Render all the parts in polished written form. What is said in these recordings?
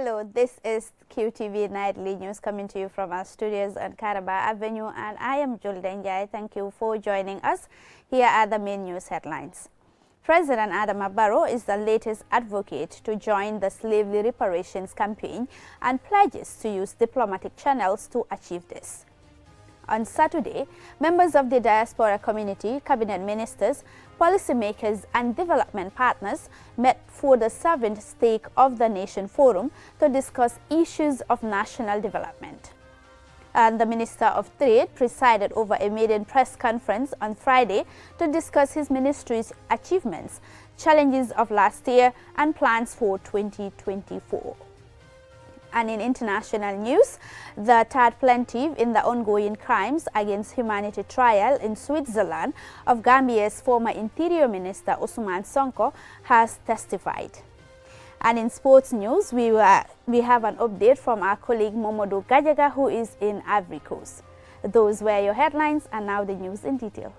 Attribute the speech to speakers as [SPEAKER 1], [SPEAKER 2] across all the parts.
[SPEAKER 1] Hello, this is QTV Nightly News coming to you from our studios on Caraba Avenue, and I am Julden Jai. Thank you for joining us. Here are the main news headlines. President Adama Barrow is the latest advocate to join the slavery reparations campaign and pledges to use diplomatic channels to achieve this. On Saturday, members of the diaspora community, cabinet ministers, policymakers and development partners met for the 7th State of the Nation Forum to discuss issues of national development. And the Minister of Trade presided over a maiden press conference on Friday to discuss his ministry's achievements, challenges of last year and plans for 2024. And in international news, the third plaintiff in the ongoing crimes against humanity trial in Switzerland of Gambia's former Interior Minister Ousmane Sonko has testified. And in sports news, we have an update from our colleague Momodou Gajaga, who is in Ivory Coast. Those were your headlines, and now the news in detail.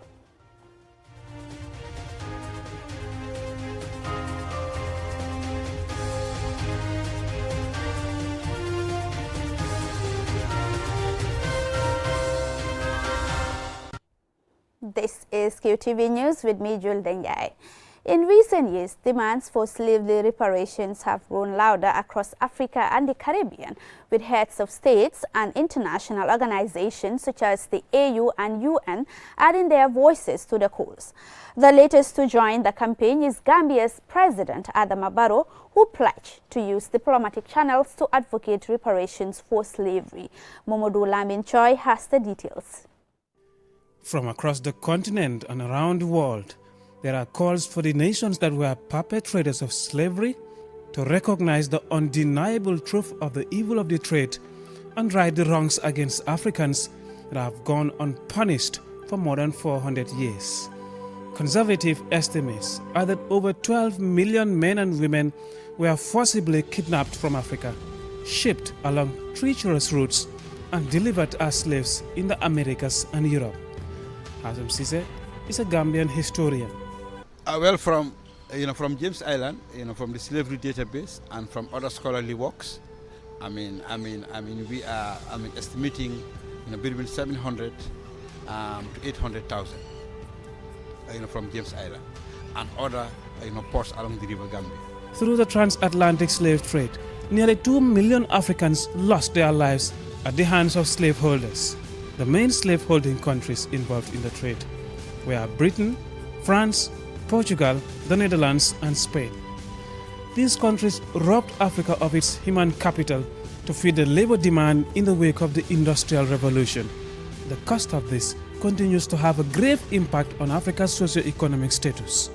[SPEAKER 1] This is QTV News with me, Jul Denjai. In recent years, demands for slavery reparations have grown louder across Africa and the Caribbean, with heads of states and international organizations such as the AU and UN adding their voices to the calls. The latest to join the campaign is Gambia's President Adama Barrow, who pledged to use diplomatic channels to advocate reparations for slavery. Momodou Lamin Choi has the details.
[SPEAKER 2] From across the continent and around the world, there are calls for the nations that were perpetrators of slavery to recognize the undeniable truth of the evil of the trade and right the wrongs against Africans that have gone unpunished for more than 400 years. Conservative estimates are that over 12 million men and women were forcibly kidnapped from Africa, shipped along treacherous routes, and delivered as slaves in the Americas and Europe. Hazem Cisse is a Gambian historian.
[SPEAKER 3] Well, from James Island, from the slavery database and from other scholarly works, we are estimating between 700 to 800,000 from James Island and other ports along the River Gambia.
[SPEAKER 2] Through the transatlantic slave trade, nearly 2 million Africans lost their lives at the hands of slaveholders. The main slaveholding countries involved in the trade were Britain, France, Portugal, the Netherlands, and Spain. These countries robbed Africa of its human capital to feed the labor demand in the wake of the Industrial Revolution. The cost of this continues to have a grave impact on Africa's socio-economic status.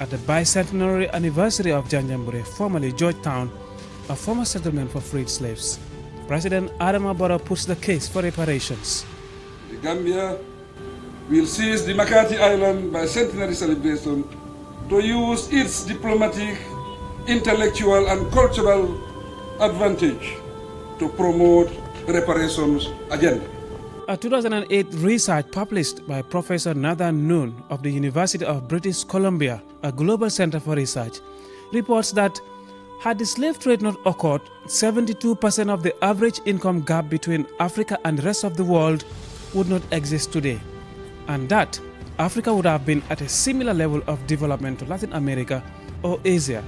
[SPEAKER 2] At the bicentenary anniversary of Janjanbureh, formerly Georgetown, a former settlement for freed slaves, President Adama Barrow puts the case for reparations.
[SPEAKER 4] The Gambia will seize the Makati Island bicentenary celebration to use its diplomatic, intellectual and cultural advantage to promote reparations agenda.
[SPEAKER 2] A 2008 research published by Professor Nathan Noon of the University of British Columbia, a global center for research, reports that had the slave trade not occurred, 72% of the average income gap between Africa and the rest of the world would not exist today, and that Africa would have been at a similar level of development to Latin America or Asia.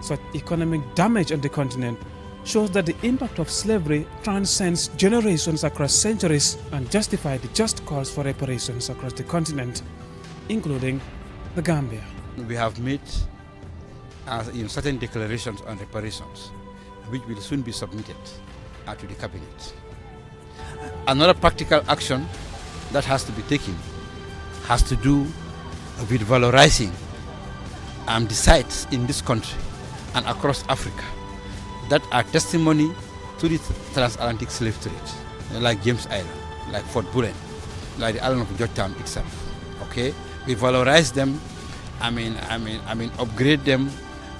[SPEAKER 2] Such economic damage on the continent shows that the impact of slavery transcends generations across centuries and justifies the just cause for reparations across the continent, including the Gambia.
[SPEAKER 3] We have made certain declarations on reparations, which will soon be submitted to the cabinet. Another practical action that has to be taken has to do with valorizing the sites in this country and across Africa that are testimony to the transatlantic slave trade, like James Island, like Fort Bullen, like the island of Georgetown itself. Okay, we valorize them. Upgrade them.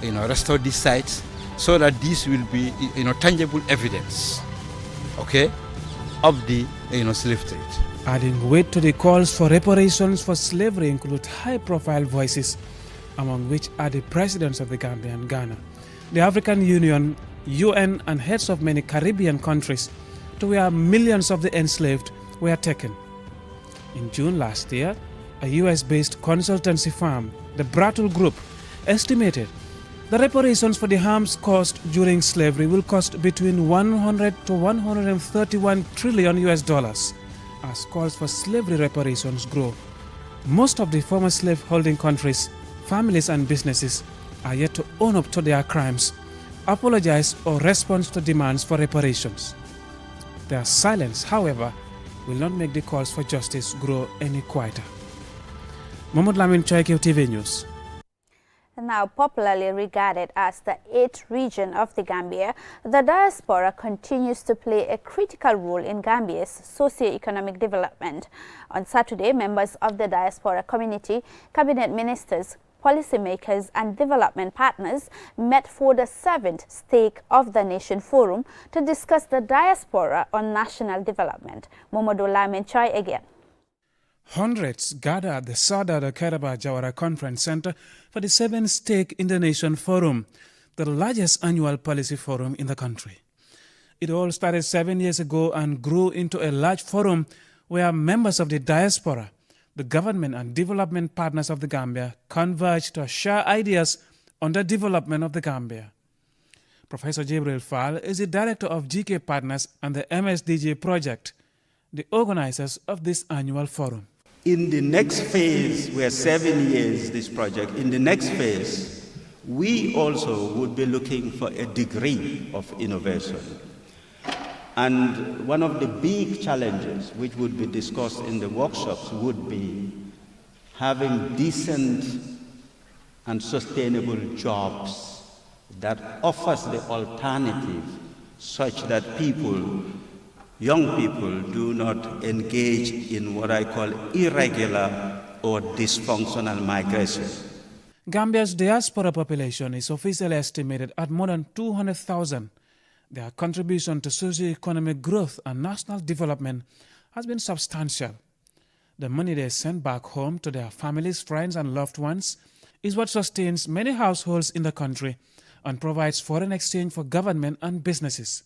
[SPEAKER 3] Restore these sites so that this will be, tangible evidence, okay, of the, slave trade.
[SPEAKER 2] Adding weight to the calls for reparations for slavery include high-profile voices, among which are the presidents of the Gambia and Ghana, the African Union, UN and heads of many Caribbean countries to where millions of the enslaved were taken. In June last year, a US-based consultancy firm, the Brattle Group, estimated the reparations for the harms caused during slavery will cost between 100 to 131 trillion US dollars as calls for slavery reparations grow. Most of the former slave-holding countries, families and businesses are yet to own up to their crimes, apologize or respond to demands for reparations. Their silence, however, will not make the calls for justice grow any quieter. Mohamed Lamin Choi, QTV News.
[SPEAKER 1] Now popularly regarded as the 8th region of the Gambia, the diaspora continues to play a critical role in Gambia's socio-economic development. On Saturday, members of the diaspora community, cabinet ministers, policymakers and development partners met for the 7th State of the Nation Forum to discuss the diaspora on national development. Momodu Lamin Choi again.
[SPEAKER 2] Hundreds gathered at the Sadada Kairaba Jawara Conference Center for the 7th State in the Nation Forum, the largest annual policy forum in the country. It all started 7 years ago and grew into a large forum where members of the diaspora, the government and development partners of the Gambia converged to share ideas on the development of the Gambia. Professor Jibril Fall is the director of GK Partners and the MSDG project, the organizers of this annual forum.
[SPEAKER 5] In the next phase, we are 7 years this project, in the next phase, we also would be looking for a degree of innovation. And one of the big challenges which would be discussed in the workshops would be having decent and sustainable jobs that offers the alternative such that young people do not engage in what I call irregular or dysfunctional migration.
[SPEAKER 2] Gambia's diaspora population is officially estimated at more than 200,000. Their contribution to socio-economic growth and national development has been substantial. The money they send back home to their families, friends and loved ones is what sustains many households in the country and provides foreign exchange for government and businesses.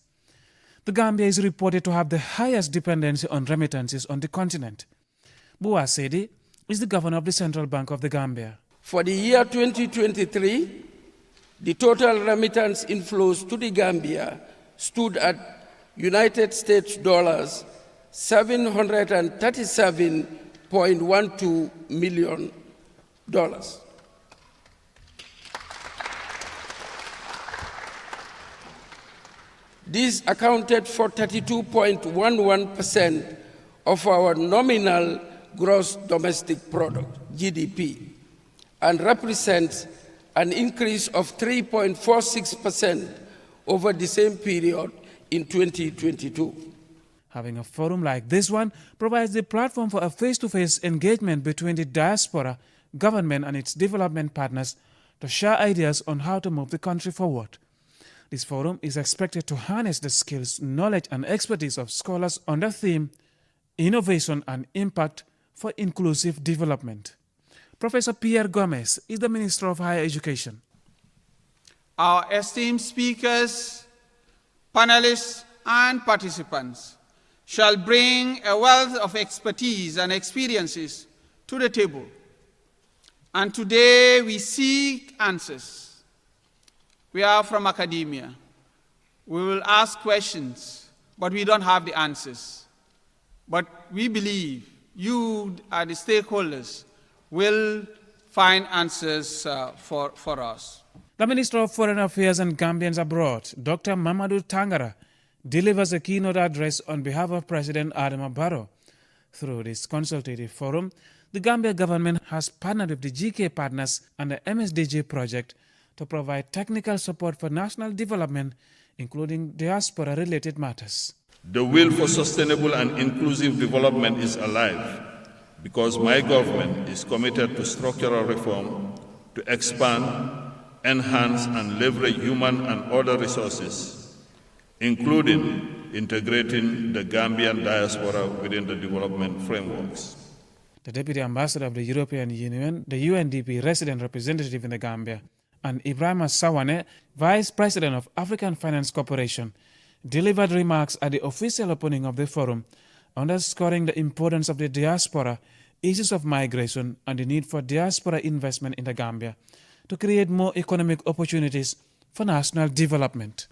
[SPEAKER 2] The Gambia is reported to have the highest dependency on remittances on the continent. Bua Sedi is the governor of the Central Bank of the Gambia.
[SPEAKER 6] For the year 2023, the total remittance inflows to the Gambia stood at United States dollars $737.12 million. This accounted for 32.11% of our nominal gross domestic product, GDP, and represents an increase of 3.46% over the same period in 2022.
[SPEAKER 2] Having a forum like this one provides the platform for a face-to-face engagement between the diaspora, government and its development partners to share ideas on how to move the country forward. This forum is expected to harness the skills, knowledge and expertise of scholars on the theme Innovation and Impact for Inclusive Development. Professor Pierre Gomez is the Minister of Higher Education.
[SPEAKER 7] Our esteemed speakers, panelists and participants shall bring a wealth of expertise and experiences to the table. And today we seek answers. We are from academia. We will ask questions, but we don't have the answers. But we believe you are the stakeholders will find answers for us.
[SPEAKER 2] The Minister of Foreign Affairs and Gambians Abroad, Dr. Mamadou Tangara, delivers a keynote address on behalf of President Adama Barrow. Through this consultative forum, the Gambia government has partnered with the GK Partners and the MSDG project to provide technical support for national development, including diaspora-related matters.
[SPEAKER 8] The will for sustainable and inclusive development is alive because my government is committed to structural reform to expand, enhance and leverage human and other resources, including integrating the Gambian diaspora within the development frameworks.
[SPEAKER 2] The Deputy Ambassador of the European Union, the UNDP resident representative in the Gambia, and Ibrahima Sawane, Vice President of African Finance Corporation, delivered remarks at the official opening of the forum, underscoring the importance of the diaspora, issues of migration, and the need for diaspora investment in the Gambia to create more economic opportunities for national development.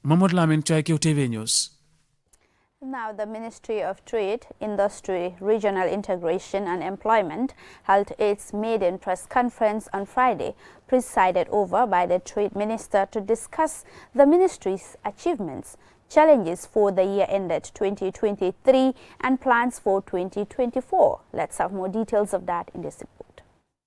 [SPEAKER 2] Mahmoud Lamin, Chai QTV News.
[SPEAKER 1] Now, the Ministry of Trade, Industry, Regional Integration and Employment held its maiden press conference on Friday, presided over by the Trade Minister, to discuss the ministry's achievements, challenges for the year ended 2023 and plans for 2024. Let's have more details of that in this report.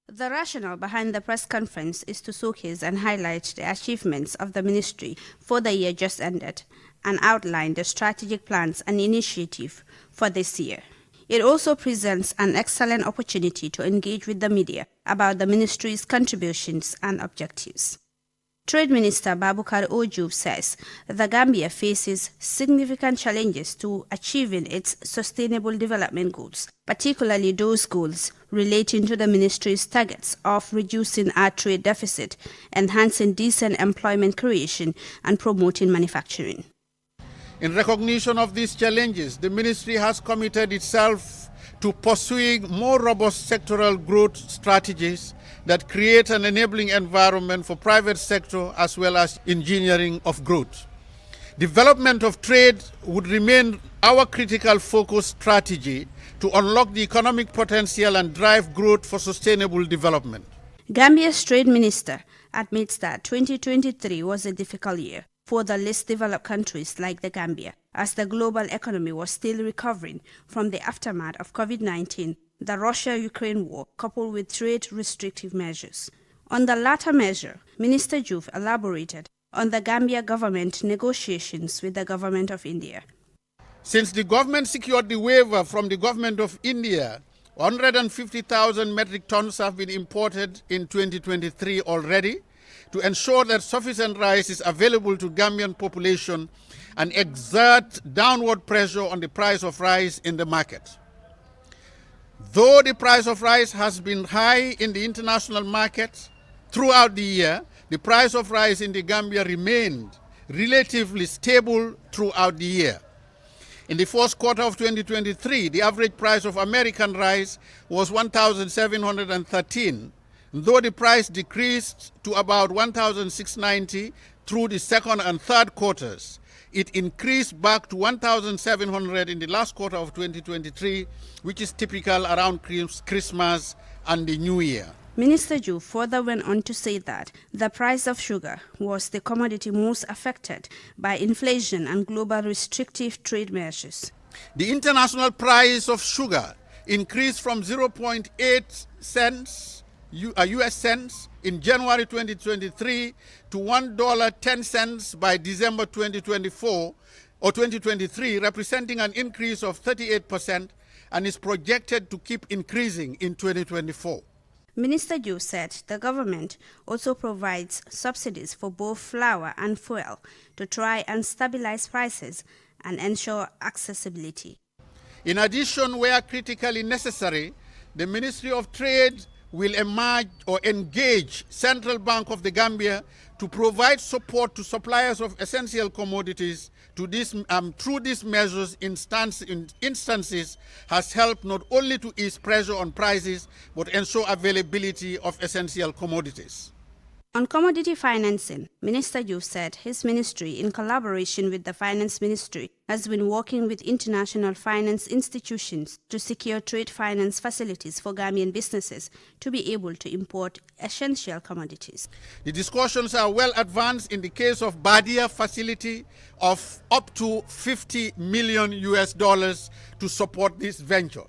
[SPEAKER 1] The rationale behind the press conference is to showcase and highlight the achievements of the ministry for the year just ended and outline the strategic plans and initiative for this year. It also presents an excellent opportunity to engage with the media about the ministry's contributions and objectives. Trade Minister Babukar Ojub says the Gambia faces significant challenges to achieving its sustainable development goals, particularly those goals relating to the ministry's targets of reducing our trade deficit, enhancing decent employment creation, and promoting manufacturing.
[SPEAKER 9] In recognition of these challenges, the ministry has committed itself to pursuing more robust sectoral growth strategies that create an enabling environment for private sector as well as engineering of growth. Development of trade would remain our critical focus strategy to unlock the economic potential and drive growth for sustainable development.
[SPEAKER 1] Gambia's Trade Minister admits that 2023 was a difficult year for the least developed countries like the Gambia, as the global economy was still recovering from the aftermath of COVID-19, the Russia-Ukraine war, coupled with trade restrictive measures. On the latter measure, Minister Diouf elaborated on the Gambia government negotiations with the government of India.
[SPEAKER 9] Since the government secured the waiver from the government of India, 150,000 metric tons have been imported in 2023 already, to ensure that sufficient rice is available to Gambian population and exert downward pressure on the price of rice in the market. Though the price of rice has been high in the international market throughout the year, the price of rice in the Gambia remained relatively stable throughout the year. In the first quarter of 2023, the average price of American rice was $1,713, though the price decreased to about $1,690 through the second and third quarters. It increased back to $1,700 in the last quarter of 2023, which is typical around Christmas and the New Year.
[SPEAKER 1] Minister Diouf further went on to say that the price of sugar was the commodity most affected by inflation and global restrictive trade measures.
[SPEAKER 9] The international price of sugar increased from 0.8 cents US cents in January 2023 to $1.10 by December 2024 or 2023, representing an increase of 38%, and is projected to keep increasing in 2024.
[SPEAKER 1] Minister Diouf said the government also provides subsidies for both flour and fuel to try and stabilize prices and ensure accessibility.
[SPEAKER 9] In addition, where critically necessary, the Ministry of Trade will engage Central Bank of the Gambia to provide support to suppliers of essential commodities to this, through these measures instances has helped not only to ease pressure on prices, but ensure availability of essential commodities.
[SPEAKER 1] On commodity financing, Minister Diouf said his ministry, in collaboration with the Finance Ministry, has been working with international finance institutions to secure trade finance facilities for Gambian businesses to be able to import essential commodities.
[SPEAKER 9] The discussions are well advanced in the case of Badia facility of up to $50 million to support this venture.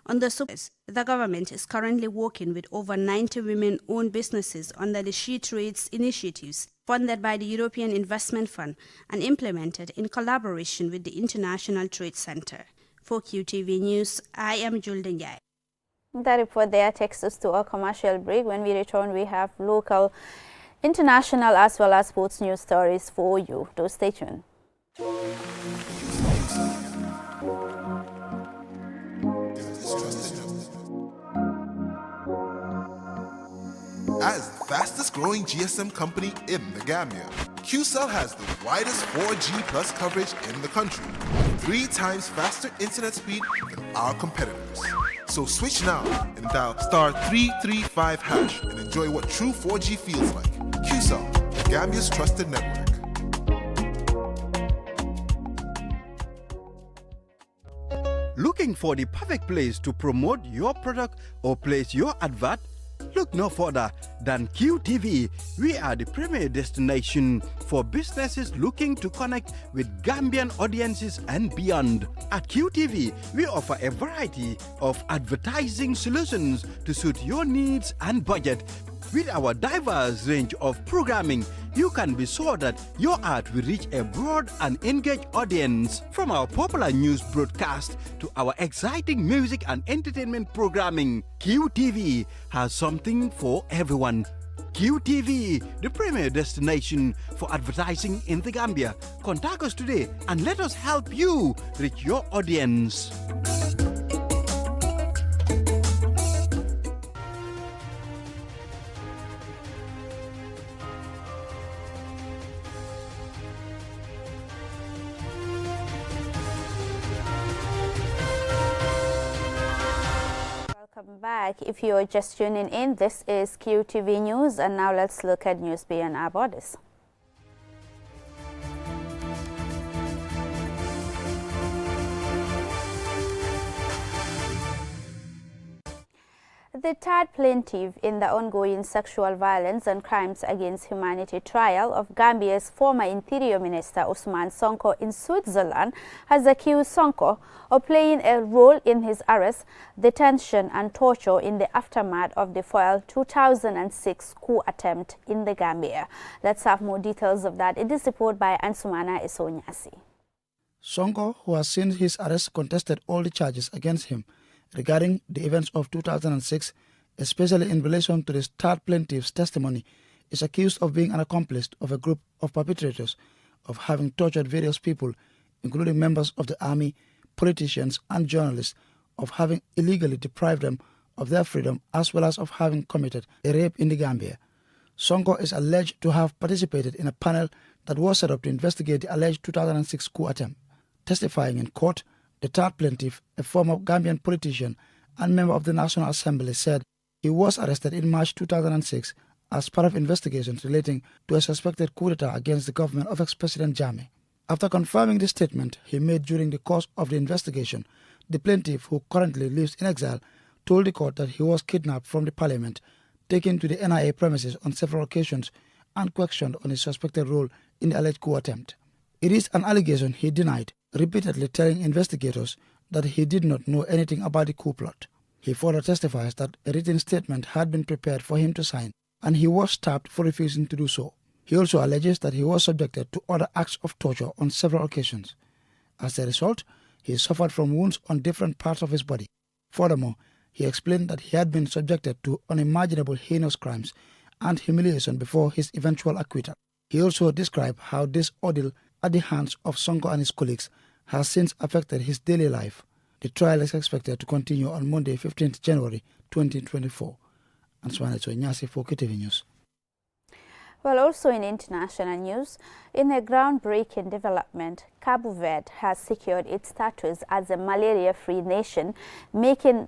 [SPEAKER 1] On the surface, the government is currently working with over 90 women-owned businesses under the She Trades initiatives funded by the European Investment Fund and implemented in collaboration with the International Trade Center. For QTV News, I am Julden Jai. That report there takes us to our commercial break. When we return, we have local, international as well as sports news stories for you. So stay tuned.
[SPEAKER 10] As fast fastest growing GSM company in the Gambia. QCell has the widest 4G plus coverage in the country, 3 times faster internet speed than our competitors. So switch now and dial *335# and enjoy what true 4G feels like. QCell, Gambia's trusted network.
[SPEAKER 5] Looking for the perfect place to promote your product or place your advert? Look no further than QTV. We are the premier destination for businesses looking to connect with Gambian audiences and beyond. At QTV, we offer a variety of advertising solutions to suit your needs and budget. With our diverse range of programming, you can be sure that your ad will reach a broad and engaged audience. From our popular news broadcast to our exciting music and entertainment programming, QTV has something for everyone. QTV, the premier destination for advertising in the Gambia. Contact us today and let us help you reach your audience.
[SPEAKER 1] Welcome back. If you are just tuning in, this is QTV News, and now let's look at news beyond our borders. The third plaintiff in the ongoing sexual violence and crimes against humanity trial of Gambia's former Interior Minister Ousmane Sonko in Switzerland has accused Sonko of playing a role in his arrest, detention and torture in the aftermath of the failed 2006 coup attempt in the Gambia. Let's have more details of that in this report by Ansumana Esonyasi.
[SPEAKER 11] Sonko, who has since his arrest contested all the charges against him regarding the events of 2006, especially in relation to the third plaintiff's testimony, is accused of being an accomplice of a group of perpetrators of having tortured various people, including members of the army, politicians and journalists, of having illegally deprived them of their freedom, as well as of having committed a rape in the Gambia. Sonko is alleged to have participated in a panel that was set up to investigate the alleged 2006 coup attempt. Testifying in court, the third plaintiff, a former Gambian politician and member of the National Assembly, said he was arrested in March 2006 as part of investigations relating to a suspected coup d'etat against the government of ex-President Jammeh. After confirming the statement he made during the course of the investigation, the plaintiff, who currently lives in exile, told the court that he was kidnapped from the parliament, taken to the NIA premises on several occasions, and questioned on his suspected role in the alleged coup attempt. It is an allegation he denied, repeatedly telling investigators that he did not know anything about the coup plot. He further testifies that a written statement had been prepared for him to sign, and he was stabbed for refusing to do so. He also alleges that he was subjected to other acts of torture on several occasions. As a result, he suffered from wounds on different parts of his body. Furthermore, he explained that he had been subjected to unimaginable heinous crimes and humiliation before his eventual acquittal. He also described how this ordeal at the hands of Sonko and his colleagues has since affected his daily life. The trial is expected to continue on Monday, 15th January 2024. And Swaneto Nyasi for KTV News.
[SPEAKER 1] Well, also in international news, in a groundbreaking development, Cabo Verde has secured its status as a malaria-free nation, marking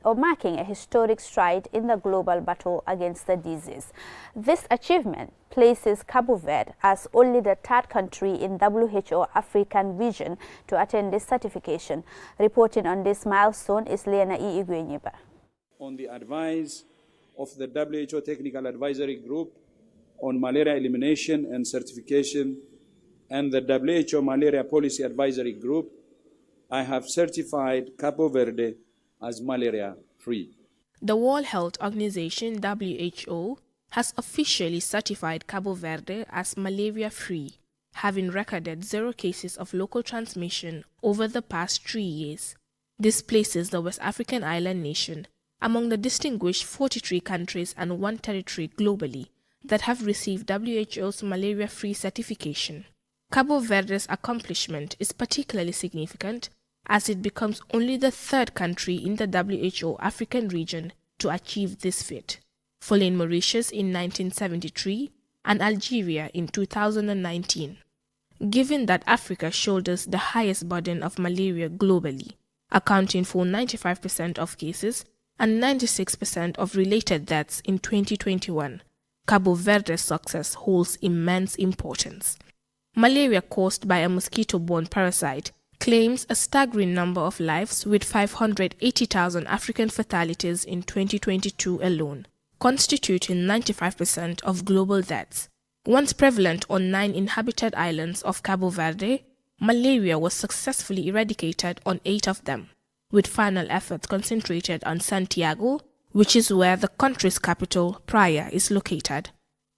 [SPEAKER 1] a historic stride in the global battle against the disease. This achievement places Cabo Verde as only the third country in WHO African region to attain this certification. Reporting on this milestone is Lena E. Iguenyeba.
[SPEAKER 12] On the advice of the WHO Technical Advisory Group on Malaria Elimination and Certification and the WHO Malaria Policy Advisory Group, I have certified Cabo Verde as malaria-free.
[SPEAKER 13] The World Health Organization, WHO, has officially certified Cabo Verde as malaria-free, having recorded 0 cases of local transmission over the past 3 years. This places the West African island nation among the distinguished 43 countries and 1 territory globally that have received WHO's malaria-free certification. Cabo Verde's accomplishment is particularly significant as it becomes only the 3rd country in the WHO African region to achieve this feat. following Mauritius in 1973 and Algeria in 2019. Given that Africa shoulders the highest burden of malaria globally, accounting for 95% of cases and 96% of related deaths in 2021, Cabo Verde's success holds immense importance. Malaria caused by a mosquito-borne parasite claims a staggering number of lives, with 580,000 African fatalities in 2022 alone, constituting 95% of global deaths. Once prevalent on 9 inhabited islands of Cabo Verde, malaria was successfully eradicated on 8 of them, with final efforts concentrated on Santiago, which is where the country's capital, Praia, is located.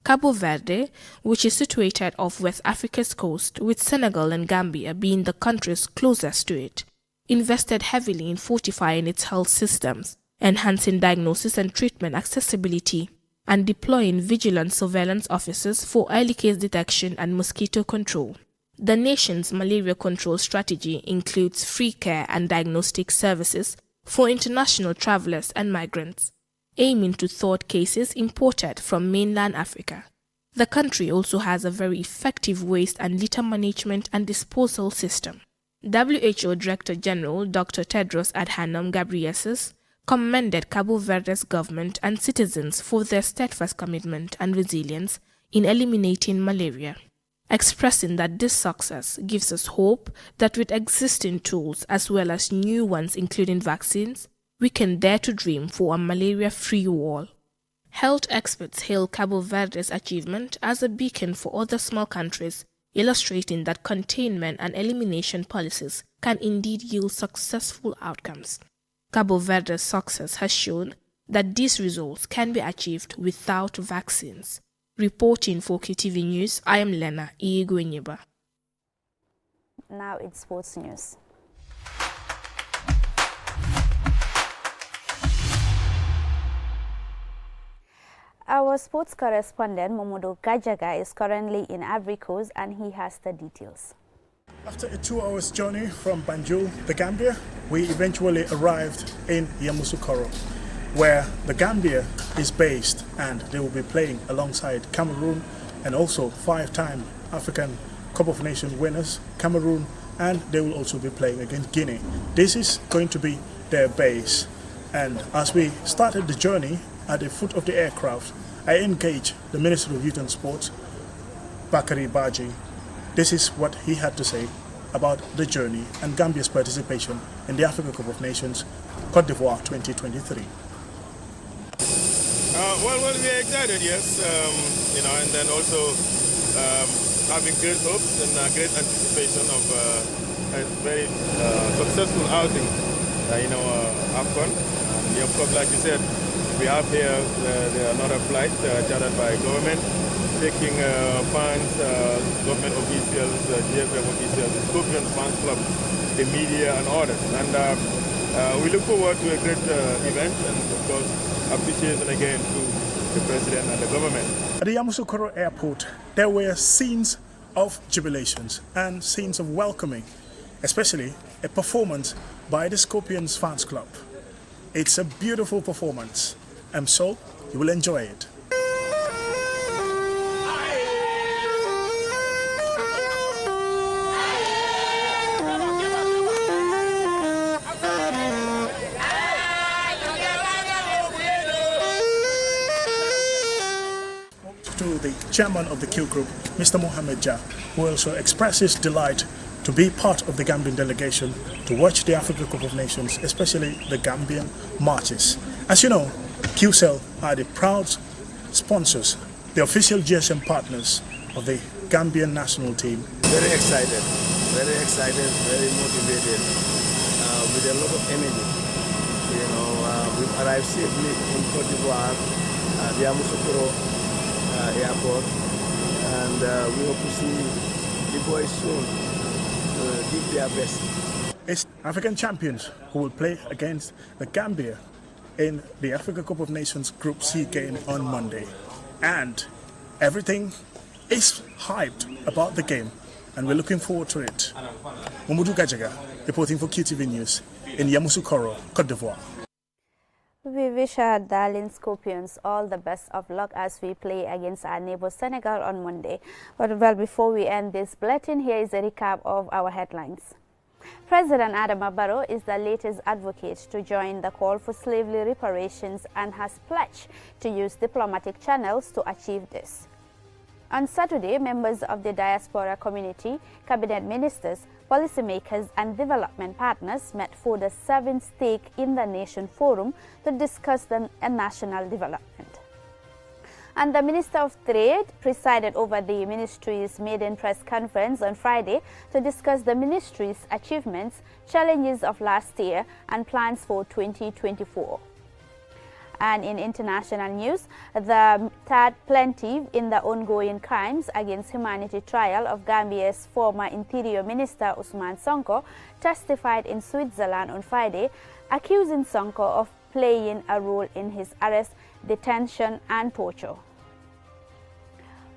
[SPEAKER 13] Cabo Verde, which is situated off West Africa's coast, with Senegal and Gambia being the countries closest to it, invested heavily in fortifying its health systems, enhancing diagnosis and treatment accessibility, and deploying vigilant surveillance officers for early case detection and mosquito control. The nation's malaria control strategy includes free care and diagnostic services for international travelers and migrants, aiming to thwart cases imported from mainland Africa. The country also has a very effective waste and litter management and disposal system. WHO Director General Dr. Tedros Adhanom Ghebreyesus commended Cabo Verde's government and citizens for their steadfast commitment and resilience in eliminating malaria, expressing that this success gives us hope that with existing tools as well as new ones including vaccines, we can dare to dream for a malaria-free world. Health experts hail Cabo Verde's achievement as a beacon for other small countries, illustrating that containment and elimination policies can indeed yield successful outcomes. Cabo Verde's success has shown that these results can be achieved without vaccines. Reporting for QTV News, I am Lena Iyigwenyeba.
[SPEAKER 1] Now it's sports news. Our sports correspondent Momodu Gajaga is currently in Ivory Coast and he has the details.
[SPEAKER 14] After a 2-hour journey from Banjul, the Gambia, we eventually arrived in Yamoussoukro, where the Gambia is based, and they will be playing alongside Cameroon and also 5-time African Cup of Nations winners, Cameroon, and they will also be playing against Guinea. This is going to be their base. And as we started the journey at the foot of the aircraft, I engaged the Minister of Youth and Sports, Bakary Badji. This is what he had to say about the journey and Gambia's participation in the Africa Cup of Nations, Côte d'Ivoire 2023.
[SPEAKER 15] Well, we're excited, yes, and then also having great hopes and great anticipation of a very successful outing, AFCON. And of course, like you said, we have here another flight chartered by government, taking fans, government officials, GFM officials, the Scorpion Fans Club, the media and others. And we look forward to a great event, and of course, appreciation again to the President and the government.
[SPEAKER 14] At the Yamoussoukro airport, there were scenes of jubilations and scenes of welcoming, especially a performance by the Scorpions Fans Club. It's a beautiful performance, and so you will enjoy it. To the chairman of the Q Group, Mr. Mohamed Jah, who also expressed his delight to be part of the Gambian delegation to watch the Africa Cup of Nations, especially the Gambian marches. As you know, QCell are the proud sponsors, the official GSM partners of the Gambian national team.
[SPEAKER 16] Very excited, very motivated, with a lot of energy. We've arrived safely in Côte d'Ivoire, the Yamoussoukro airport, and we hope to see the boys soon give their best.
[SPEAKER 14] It's African champions who will play against the Gambia in the Africa Cup of Nations Group C game on Monday. And everything is hyped about the game, and we're looking forward to it. Momodu Gajaga, reporting for QTV News in Yamoussoukro, Côte d'Ivoire.
[SPEAKER 1] We wish our darling Scorpions all the best of luck as we play against our neighbor Senegal on Monday. But well, before we end this bulletin, here is a recap of our headlines. President Adama Barrow is the latest advocate to join the call for slavery reparations and has pledged to use diplomatic channels to achieve this. On Saturday, members of the diaspora community, cabinet ministers, policymakers and development partners met for the 7th Stake in the Nation Forum to discuss the national development. And the Minister of Trade presided over the ministry's maiden press conference on Friday to discuss the ministry's achievements, challenges of last year and plans for 2024. And in international news, the third plaintiff in the ongoing crimes against humanity trial of Gambia's former Interior Minister Ousmane Sonko testified in Switzerland on Friday, accusing Sonko of playing a role in his arrest, detention and torture.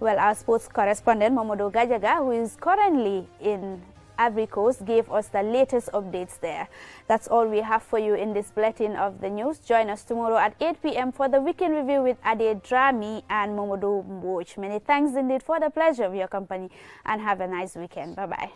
[SPEAKER 1] Well, our sports correspondent Momodo Gajaga, who is currently in Ivory Coast, gave us the latest updates there. That's all we have for you in this bulletin of the news. Join us tomorrow at 8 p.m. for the Weekend Review with Ade Drami and Momodo Mboj. Many thanks indeed for the pleasure of your company and have a nice weekend. Bye-bye.